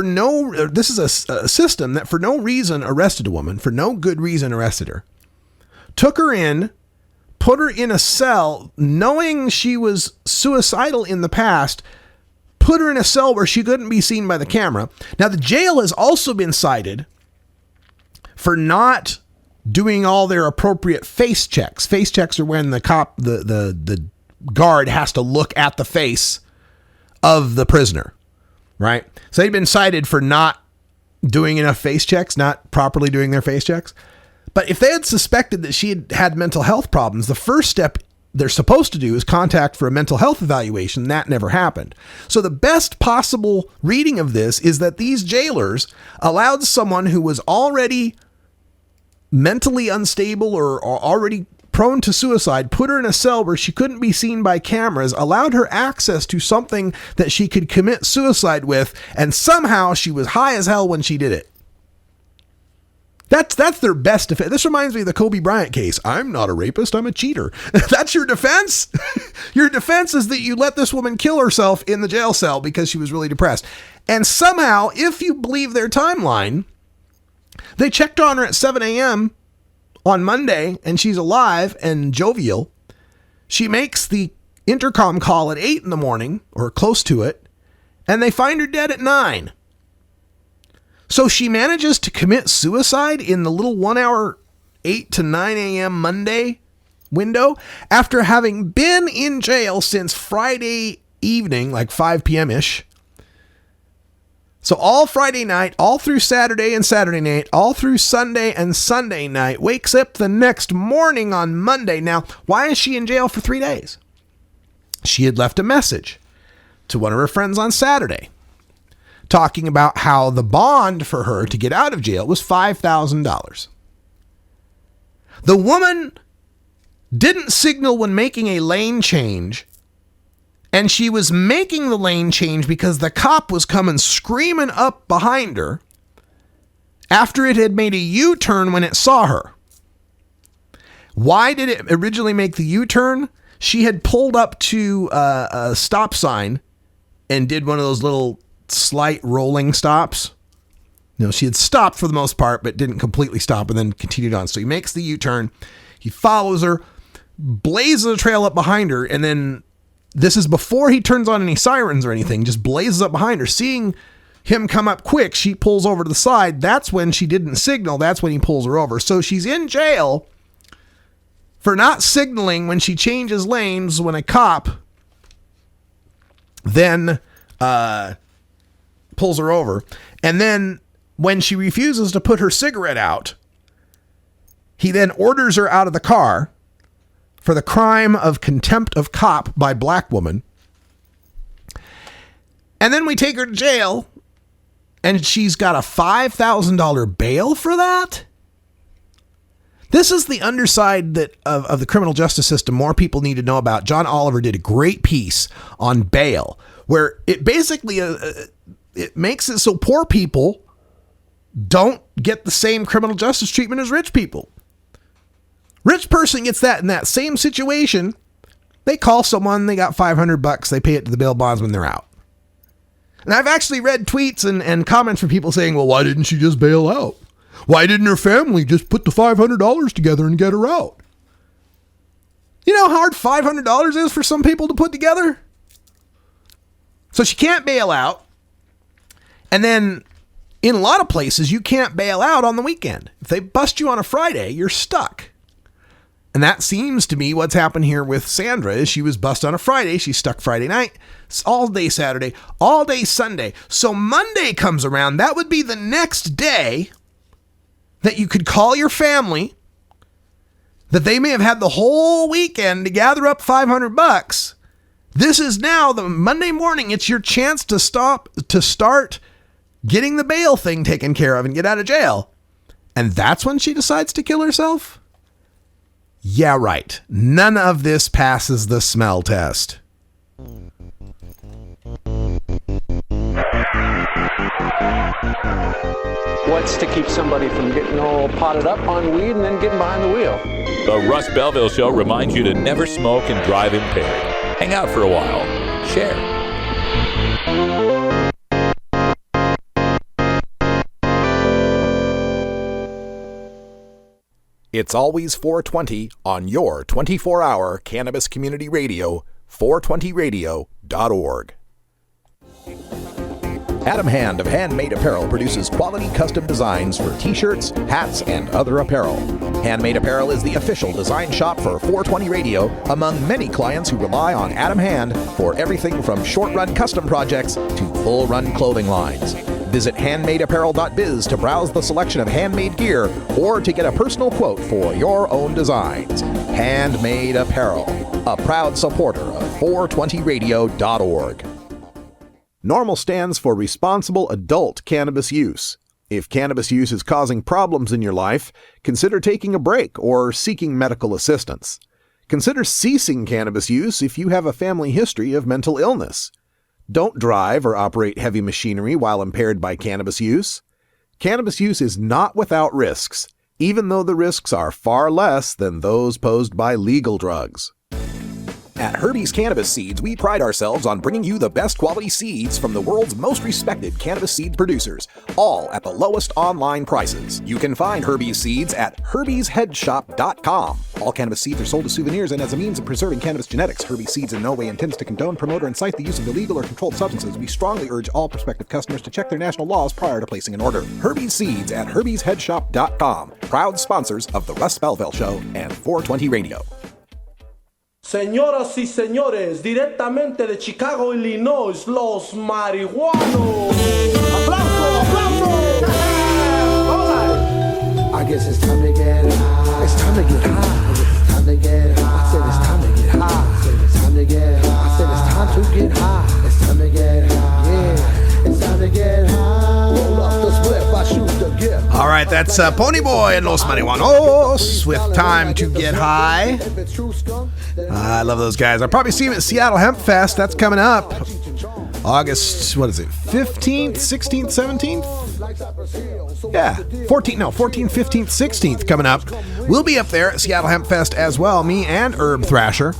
Speaker 13: this is a system that for no reason arrested a woman, for no good reason arrested her, took her in, put her in a cell, knowing she was suicidal in the past, put her in a cell where she couldn't be seen by the camera. Now, the jail has also been cited for not doing all their appropriate face checks. Face checks are when the cop, the guard has to look at the face of the prisoner, right? So they'd been cited for not doing enough face checks, not properly doing their face checks. But if they had suspected that she had mental health problems, the first step they're supposed to do is contact for a mental health evaluation. That never happened. So the best possible reading of this is that these jailers allowed someone who was already mentally unstable or already prone to suicide, put her in a cell where she couldn't be seen by cameras, allowed her access to something that she could commit suicide with, and somehow she was high as hell when she did it. That's their best defense. This reminds me of the Kobe Bryant case. I'm not a rapist, I'm a cheater. That's your defense? Your defense is that you let this woman kill herself in the jail cell because she was really depressed. And somehow, if you believe their timeline, they checked on her at 7 a.m. on Monday, and she's alive and jovial. She makes the intercom call at 8 in the morning, or close to it, and they find her dead at 9. So she manages to commit suicide in the little 1 hour, 8 to 9 a.m. Monday window after having been in jail since Friday evening, like 5 p.m.-ish. So all Friday night, all through Saturday and Saturday night, all through Sunday and Sunday night, wakes up the next morning on Monday. Now, why is she in jail for 3 days? She had left a message to one of her friends on Saturday talking about how the bond for her to get out of jail was $5,000. The woman didn't signal when making a lane change, and she was making the lane change because the cop was coming screaming up behind her after it had made a U-turn when it saw her. Why did it originally make the U-turn? She had pulled up to a stop sign and did one of those little slight rolling stops. No, she had stopped for the most part, but didn't completely stop and then continued on. So he makes the U-turn. He follows her, blazes a trail up behind her, and then this is before he turns on any sirens or anything, just blazes up behind her. Seeing him come up quick, she pulls over to the side. That's when she didn't signal. That's when he pulls her over. So she's in jail for not signaling when she changes lanes when a cop then pulls her over. And then when she refuses to put her cigarette out, he then orders her out of the car for the crime of contempt of cop by black woman. And then we take her to jail, and she's got a $5,000 bail for that? This is the underside that of the criminal justice system more people need to know about. John Oliver did a great piece on bail, where it basically it makes it so poor people don't get the same criminal justice treatment as rich people. Rich person gets that in that same situation. They call someone, they got $500, they pay it to the bail bondsman, they're out. And I've actually read tweets and comments from people saying, well, why didn't she just bail out? Why didn't her family just put the $500 together and get her out? You know how hard $500 is for some people to put together? So she can't bail out. And then in a lot of places, you can't bail out on the weekend. If they bust you on a Friday, you're stuck. And that seems to be what's happened here with Sandra. Is she was busted on a Friday. She's stuck Friday night, all day Saturday, all day Sunday. So Monday comes around. That would be the next day that you could call your family, that they may have had the whole weekend to gather up $500. This is now the Monday morning. It's your chance to start getting the bail thing taken care of and get out of jail. And that's when she decides to kill herself? Yeah, right. None of this passes the smell test.
Speaker 10: What's to keep somebody from getting all potted up on weed and then getting behind the wheel?
Speaker 1: The Russ Belville Show reminds you to never smoke and drive impaired. Hang out for a while. Share.
Speaker 17: It's always 420 on your 24-hour cannabis community radio, 420radio.org. Adam Hand of Handmade Apparel produces quality custom designs for t-shirts, hats, and other apparel. Handmade Apparel is the official design shop for 420 Radio among many clients who rely on Adam Hand for everything from short-run custom projects to full-run clothing lines. Visit handmadeapparel.biz to browse the selection of handmade gear or to get a personal quote for your own designs. Handmade Apparel, a proud supporter of 420radio.org. NORMAL stands for Responsible Adult Cannabis Use. If cannabis use is causing problems in your life, consider taking a break or seeking medical assistance. Consider ceasing cannabis use if you have a family history of mental illness. Don't drive or operate heavy machinery while impaired by cannabis use. Cannabis use is not without risks, even though the risks are far less than those posed by legal drugs. At Herbie's Cannabis Seeds, we pride ourselves on bringing you the best quality seeds from the world's most respected cannabis seed producers, all at the lowest online prices. You can find Herbie's Seeds at herbiesheadshop.com. All cannabis seeds are sold as souvenirs and as a means of preserving cannabis genetics. Herbie's Seeds in no way intends to condone, promote, or incite the use of illegal or controlled substances. We strongly urge all prospective customers to check their national laws prior to placing an order. Herbie's Seeds at herbiesheadshop.com. Proud sponsors of the Russ Belville Show and 420 Radio.
Speaker 4: Señoras y señores, directamente de Chicago, Illinois, los marihuanos. ¡Aplauso, aplauso!
Speaker 2: I guess it's time to get high. It's time to get high. It's time to get high. I said it's time to get high. I said it's time to get high. I said it's time to get high. It's time to get high. Yeah, it's time to get high. Roll up the spliff, I shoot the gift.
Speaker 13: All right, that's Pony Boy and Los Marihuanos with Time to Get High. I love those guys. I'll probably see them at Seattle Hemp Fest. That's coming up August, 15th, 16th, 17th? Yeah, 14th, 15th, 16th coming up. We'll be up there at Seattle Hemp Fest as well. Me and Herb Thrasher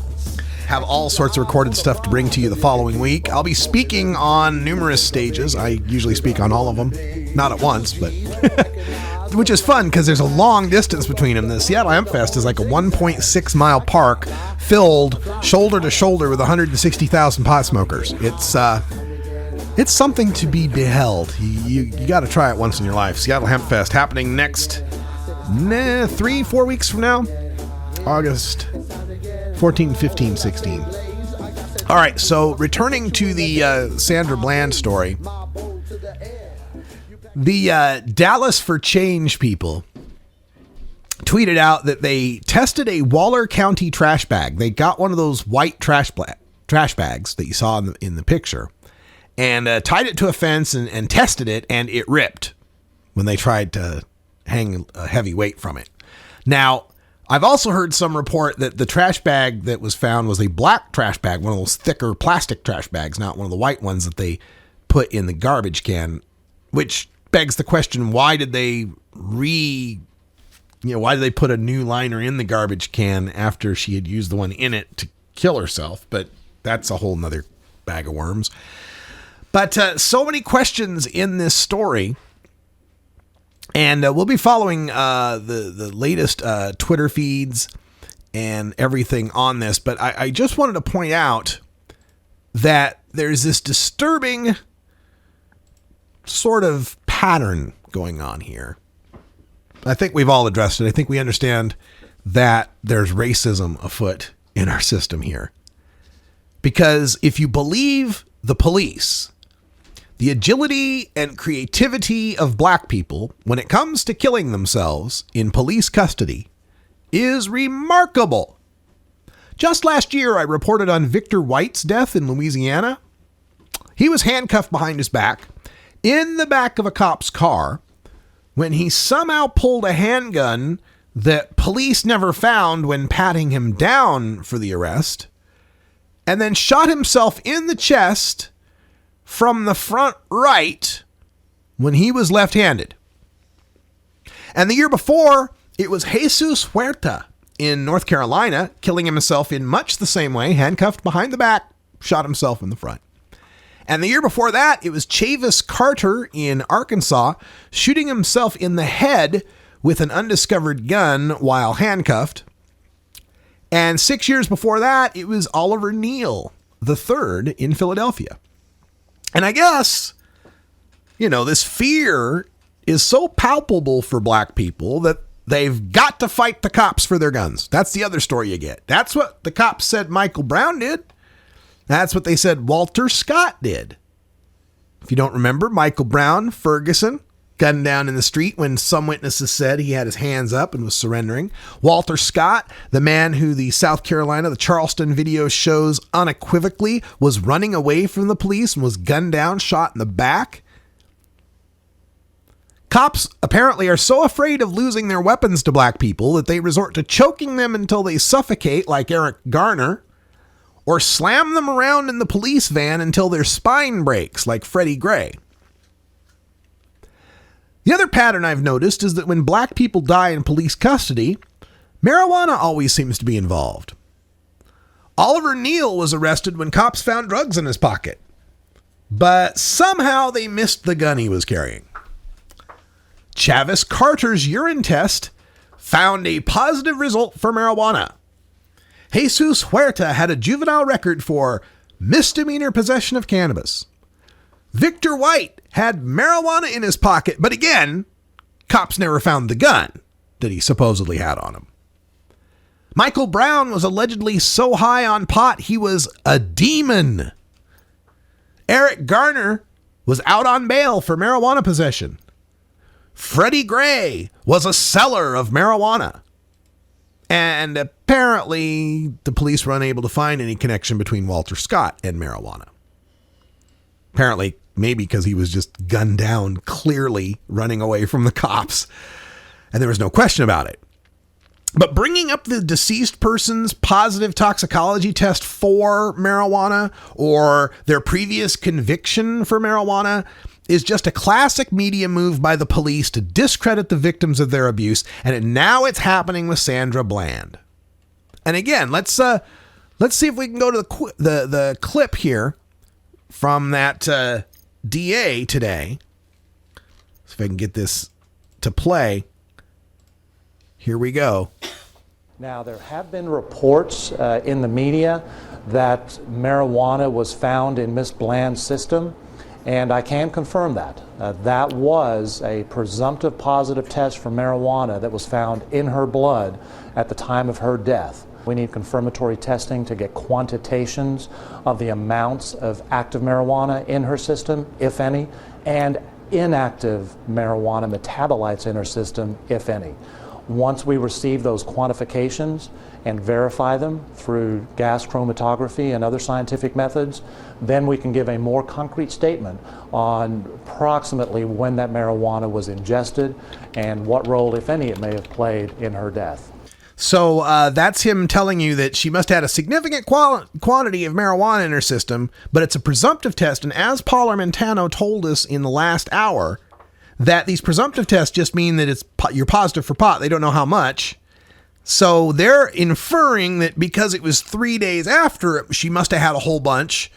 Speaker 13: have all sorts of recorded stuff to bring to you the following week. I'll be speaking on numerous stages. I usually speak on all of them. Not at once, but... which is fun because there's a long distance between them. The Seattle Hemp Fest is like a 1.6 mile park filled shoulder to shoulder with 160,000 pot smokers. It's something to be beheld. You got to try it once in your life. Seattle Hemp Fest happening next 3-4 weeks from now, August 14, 15, 16. All right, so returning to the Sandra Bland story. The Dallas for Change people tweeted out that they tested a Waller County trash bag. They got one of those white trash bags that you saw in the picture and tied it to a fence and tested it, and it ripped when they tried to hang a heavy weight from it. Now, I've also heard some report that the trash bag that was found was a black trash bag, one of those thicker plastic trash bags, not one of the white ones that they put in the garbage can, which begs the question, why did they put a new liner in the garbage can after she had used the one in it to kill herself? But that's a whole nother bag of worms. But so many questions in this story. And we'll be following the latest Twitter feeds and everything on this, but I just wanted to point out that there's this disturbing sort of pattern going on here. I think we've all addressed it. I think we understand that there's racism afoot in our system here. Because if you believe the police, the agility and creativity of black people when it comes to killing themselves in police custody is remarkable. Just last year, I reported on Victor White's death in Louisiana. He was handcuffed behind his back in the back of a cop's car when he somehow pulled a handgun that police never found when patting him down for the arrest, and then shot himself in the chest from the front right when he was left-handed. And the year before, it was Jesus Huerta in North Carolina, killing himself in much the same way, handcuffed behind the back, shot himself in the front. And the year before that, it was Chavis Carter in Arkansas, shooting himself in the head with an undiscovered gun while handcuffed. And 6 years before that, it was Oliver Neal III in Philadelphia. And I guess, this fear is so palpable for black people that they've got to fight the cops for their guns. That's the other story you get. That's what the cops said Michael Brown did. That's what they said Walter Scott did. If you don't remember, Michael Brown, Ferguson, gunned down in the street when some witnesses said he had his hands up and was surrendering. Walter Scott, the man who the Charleston video shows unequivocally was running away from the police and was gunned down, shot in the back. Cops apparently are so afraid of losing their weapons to black people that they resort to choking them until they suffocate, like Eric Garner, or slam them around in the police van until their spine breaks, like Freddie Gray. The other pattern I've noticed is that when black people die in police custody, marijuana always seems to be involved. Oliver Neal was arrested when cops found drugs in his pocket, but somehow they missed the gun he was carrying. Chavis Carter's urine test found a positive result for marijuana. Jesus Huerta had a juvenile record for misdemeanor possession of cannabis. Victor White had marijuana in his pocket, but again, cops never found the gun that he supposedly had on him. Michael Brown was allegedly so high on pot he was a demon. Eric Garner was out on bail for marijuana possession. Freddie Gray was a seller of marijuana. And apparently, the police were unable to find any connection between Walter Scott and marijuana. Apparently, maybe because he was just gunned down, clearly running away from the cops. And there was no question about it. But bringing up the deceased person's positive toxicology test for marijuana or their previous conviction for marijuana is just a classic media move by the police to discredit the victims of their abuse, and now it's happening with Sandra Bland. And again, let's see if we can go to the clip here from that DA today. So if I can get this to play. Here we go.
Speaker 14: Now, there have been reports in the media that marijuana was found in Miss Bland's system. And I can confirm that. That was a presumptive positive test for marijuana that was found in her blood at the time of her death. We need confirmatory testing to get quantitations of the amounts of active marijuana in her system, if any, and inactive marijuana metabolites in her system, if any. Once we receive those quantifications and verify them through gas chromatography and other scientific methods, then we can give a more concrete statement on approximately when that marijuana was ingested and what role, if any, it may have played in her death.
Speaker 13: So that's him telling you that she must have had a significant quantity of marijuana in her system, but it's a presumptive test. And as Paul Armentano told us in the last hour, that these presumptive tests just mean that you're positive for pot. They don't know how much. So they're inferring that because it was 3 days after, she must have had a whole bunch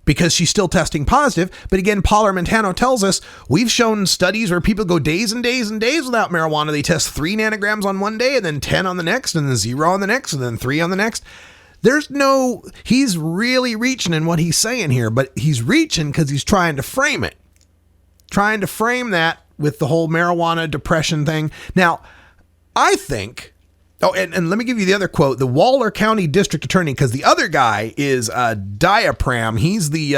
Speaker 13: because she's still testing positive. But again, Paul Armentano tells us we've shown studies where people go days and days and days without marijuana. They test 3 nanograms on one day and then 10 on the next and then 0 on the next and then 3 on the next. He's really reaching in what he's saying here, but he's reaching because he's trying to frame it. Trying to frame that with the whole marijuana depression thing. Now, I think, and let me give you the other quote. The Waller County District Attorney, because the other guy is Diapram. He's the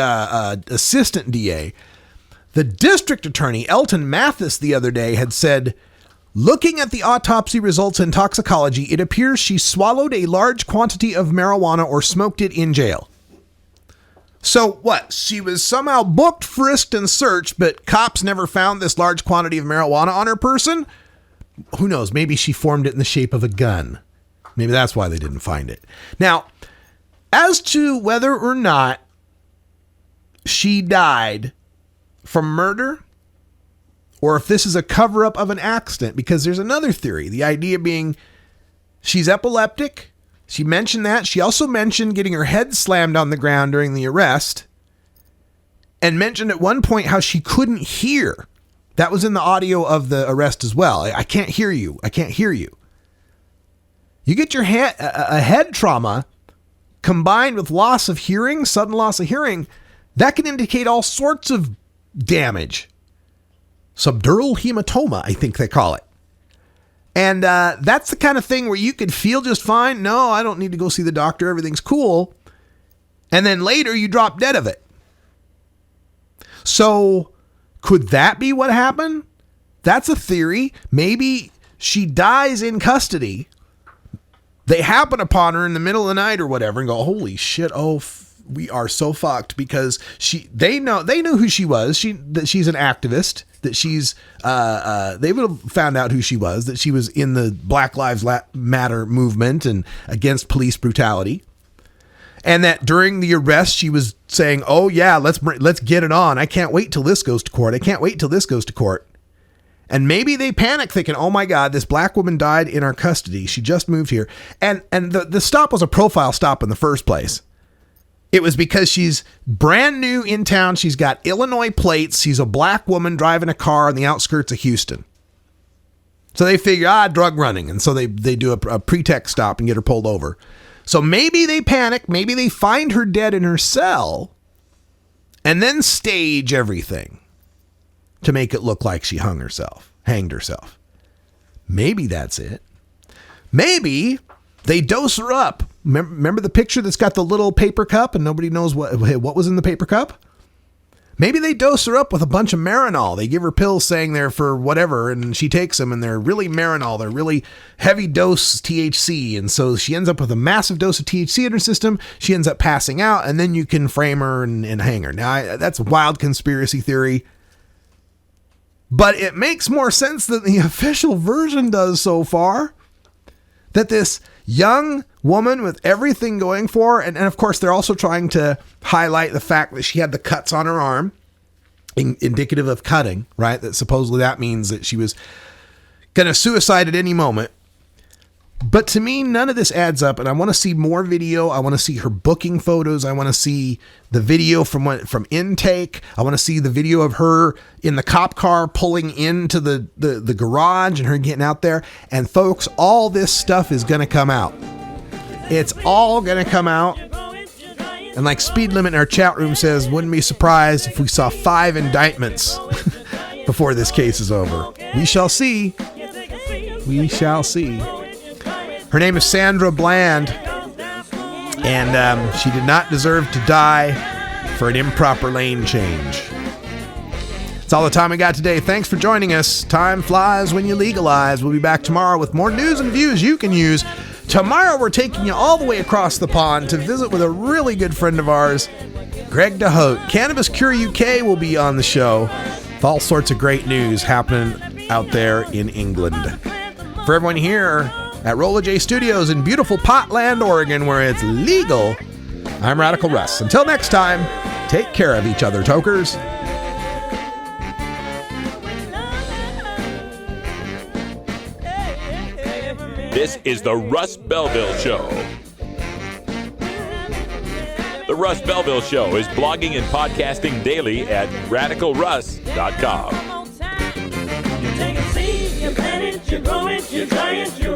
Speaker 13: assistant DA. The District Attorney, Elton Mathis, the other day had said, looking at the autopsy results in toxicology, it appears she swallowed a large quantity of marijuana or smoked it in jail. So what? She was somehow booked, frisked, and searched, but cops never found this large quantity of marijuana on her person? Who knows? Maybe she formed it in the shape of a gun. Maybe that's why they didn't find it. Now, as to whether or not she died from murder, or if this is a cover-up of an accident, because there's another theory. The idea being she's epileptic. She mentioned that. She also mentioned getting her head slammed on the ground during the arrest, and mentioned at one point how she couldn't hear. That was in the audio of the arrest as well. I can't hear you. I can't hear you. You get your a head trauma combined with loss of hearing, sudden loss of hearing, that can indicate all sorts of damage. Subdural hematoma, I think they call it. And that's the kind of thing where you could feel just fine. No, I don't need to go see the doctor. Everything's cool. And then later you drop dead of it. So could that be what happened? That's a theory. Maybe she dies in custody. They happen upon her in the middle of the night or whatever and go, holy shit. Oh, we are so fucked, because they knew who she was. That she's an activist, that she's, they would have found out who she was, that she was in the Black Lives Matter movement and against police brutality. And that during the arrest, she was saying, oh yeah, let's get it on. I can't wait till this goes to court. I can't wait till this goes to court. And maybe they panic thinking, oh my God, this black woman died in our custody. She just moved here. And the stop was a profile stop in the first place. It was because she's brand new in town. She's got Illinois plates. She's a black woman driving a car on the outskirts of Houston. So they figure, drug running. And so they do a pretext stop and get her pulled over. So maybe they panic. Maybe they find her dead in her cell and then stage everything to make it look like she hanged herself. Maybe that's it. Maybe they dose her up. Remember the picture that's got the little paper cup and nobody knows what was in the paper cup? Maybe they dose her up with a bunch of Marinol. They give her pills saying they're for whatever, and she takes them, and they're really Marinol. They're really heavy dose THC, and so she ends up with a massive dose of THC in her system. She ends up passing out, and then you can frame her and hang her. Now, that's a wild conspiracy theory, but it makes more sense than the official version does so far. That this young woman with everything going for her, and of course they're also trying to highlight the fact that she had the cuts on her arm, indicative of cutting, right? That supposedly that means that she was going to suicide at any moment. But to me, none of this adds up, and I want to see more video. I want to see her booking photos. I want to see the video from intake. I want to see the video of her in the cop car pulling into the garage and her getting out there. And folks, all this stuff is going to come out. It's all going to come out. And like Speed Limit in our chat room says, wouldn't be surprised if we saw 5 indictments before this case is over. We shall see. We shall see. Her name is Sandra Bland, and she did not deserve to die for an improper lane change. That's all the time we got today. Thanks for joining us. Time flies when you legalize. We'll be back tomorrow with more news and views you can use. Tomorrow we're taking you all the way across the pond to visit with a really good friend of ours, Greg DeHote. Cannabis Cure UK will be on the show with all sorts of great news happening out there in England. For everyone here at Rolla J Studios in beautiful Potland, Oregon, where it's legal, I'm Radical Russ. Until next time, take care of each other, tokers.
Speaker 1: This is the Russ Belville Show. The The Russ Belville Show is blogging and podcasting daily at radicalruss.com.
Speaker 2: You take a seed, you plant it, you grow it, you dry it, you